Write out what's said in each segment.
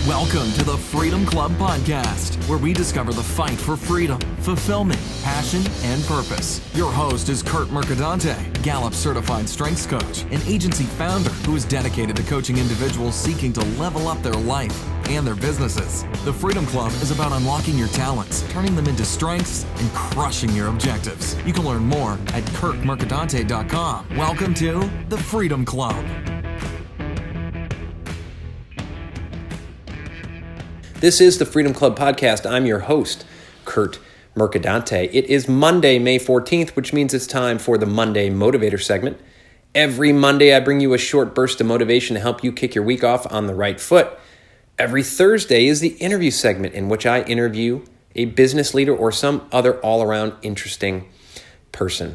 Welcome to the Freedom Club Podcast, where we discover the fight for freedom, fulfillment, passion, and purpose. Your host is Kurt Mercadante, Gallup Certified Strengths Coach, an agency founder who is dedicated to coaching individuals seeking to level up their life and their businesses. The Freedom Club is about unlocking your talents, turning them into strengths, and crushing your objectives. You can learn more at kurtmercadante.com. Welcome to the Freedom Club. This is the Freedom Club Podcast. I'm your host, Kurt Mercadante. It is Monday, May 14th, which means it's time for the Monday Motivator segment. Every Monday, I bring you a short burst of motivation to help you kick your week off on the right foot. Every Thursday is the interview segment in which I interview a business leader or some other all-around interesting person.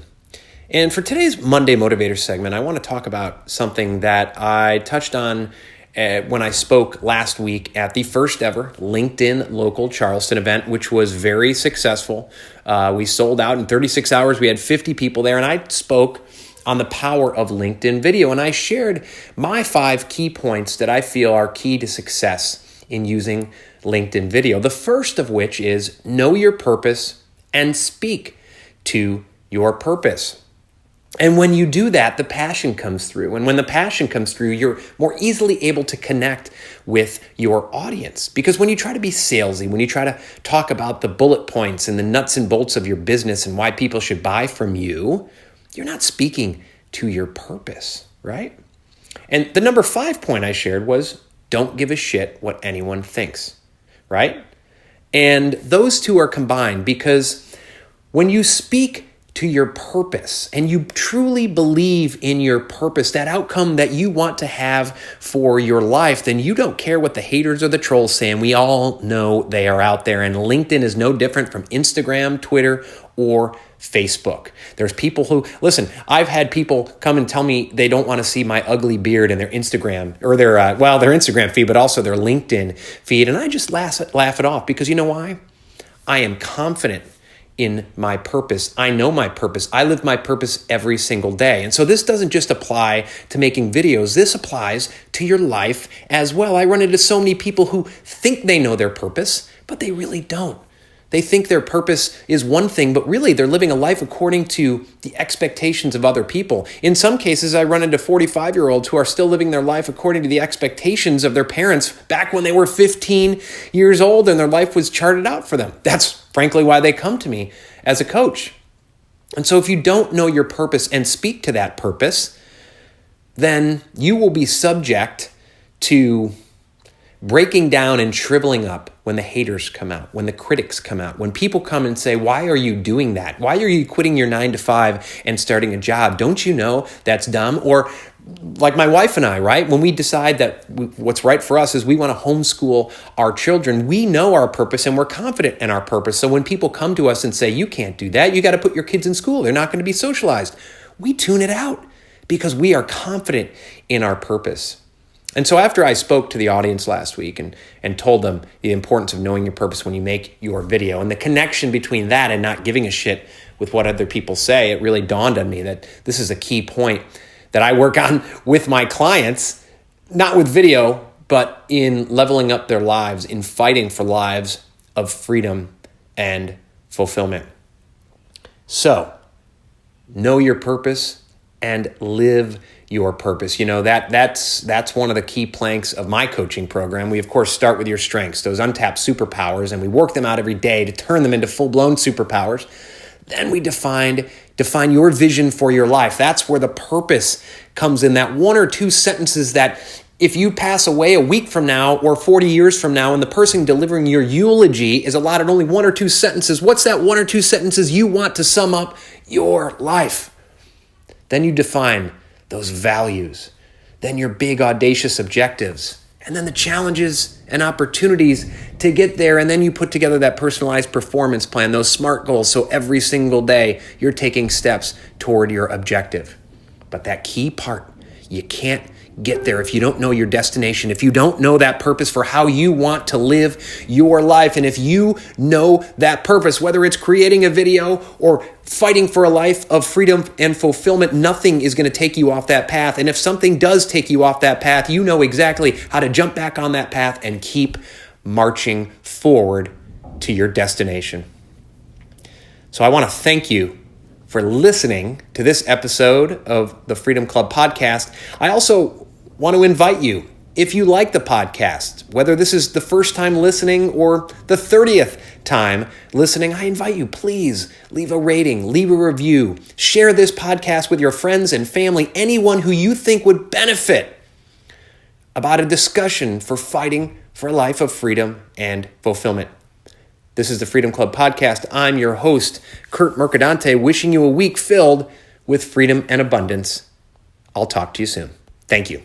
And for today's Monday Motivator segment, I want to talk about something that I touched on when I spoke last week at the first ever LinkedIn Local Charleston event, which was very successful. We sold out in 36 hours. We had 50 people there, and I spoke on the power of LinkedIn video. And I shared my 5 key points that I feel are key to success in using LinkedIn video. The first of which is know your purpose and speak to your purpose. And when you do that, the passion comes through. And when the passion comes through, you're more easily able to connect with your audience. Because when you try to be salesy, when you try to talk about the bullet points and the nuts and bolts of your business and why people should buy from you, you're not speaking to your purpose, right? And the number 5 point I shared was don't give a shit what anyone thinks, right? And those two are combined because when you speak to your purpose and you truly believe in your purpose, that outcome that you want to have for your life, then you don't care what the haters or the trolls say. And we all know they are out there. And LinkedIn is no different from Instagram, Twitter, or Facebook. There's people who, listen, I've had people come and tell me they don't want to see my ugly beard in their Instagram or their Instagram feed, but also their LinkedIn feed. And I just laugh it off because you know why? I am confident in my purpose. I know my purpose. I live my purpose every single day. And so this doesn't just apply to making videos. This applies to your life as well. I run into so many people who think they know their purpose, but they really don't. They think their purpose is one thing, but really they're living a life according to the expectations of other people. In some cases, I run into 45-year-olds who are still living their life according to the expectations of their parents back when they were 15 years old and their life was charted out for them. That's frankly why they come to me as a coach. And so if you don't know your purpose and speak to that purpose, then you will be subject to breaking down and shriveling up when the haters come out, when the critics come out, when people come and say, why are you doing that? Why are you quitting your 9-to-5 and starting a job? Don't you know that's dumb? Or like my wife and I, right? When we decide that what's right for us is we want to homeschool our children, we know our purpose and we're confident in our purpose. So when people come to us and say, you can't do that, you got to put your kids in school, they're not going to be socialized, we tune it out because we are confident in our purpose. And so after I spoke to the audience last week and told them the importance of knowing your purpose when you make your video and the connection between that and not giving a shit with what other people say, it really dawned on me that this is a key point that I work on with my clients, not with video, but in leveling up their lives, in fighting for lives of freedom and fulfillment. So, know your purpose and live your purpose. You know, that's one of the key planks of my coaching program. We, of course, start with your strengths, those untapped superpowers, and we work them out every day to turn them into full-blown superpowers. Then we define your vision for your life. That's where the purpose comes in, that 1 or 2 sentences that if you pass away a week from now or 40 years from now and the person delivering your eulogy is allotted only 1 or 2 sentences, what's that 1 or 2 sentences you want to sum up your life? Then you define those values, then your big audacious objectives, and then the challenges and opportunities to get there. And then you put together that personalized performance plan, those SMART goals. So every single day you're taking steps toward your objective. But that key part, you can't get there, if you don't know your destination, if you don't know that purpose for how you want to live your life, and if you know that purpose, whether it's creating a video or fighting for a life of freedom and fulfillment, nothing is going to take you off that path. And if something does take you off that path, you know exactly how to jump back on that path and keep marching forward to your destination. So I want to thank you for listening to this episode of the Freedom Club podcast. I also want to invite you, if you like the podcast, whether this is the first time listening or the 30th time listening, I invite you, please leave a rating, leave a review, share this podcast with your friends and family, anyone who you think would benefit about a discussion for fighting for a life of freedom and fulfillment. This is the Freedom Club podcast. I'm your host, Kurt Mercadante, wishing you a week filled with freedom and abundance. I'll talk to you soon. Thank you.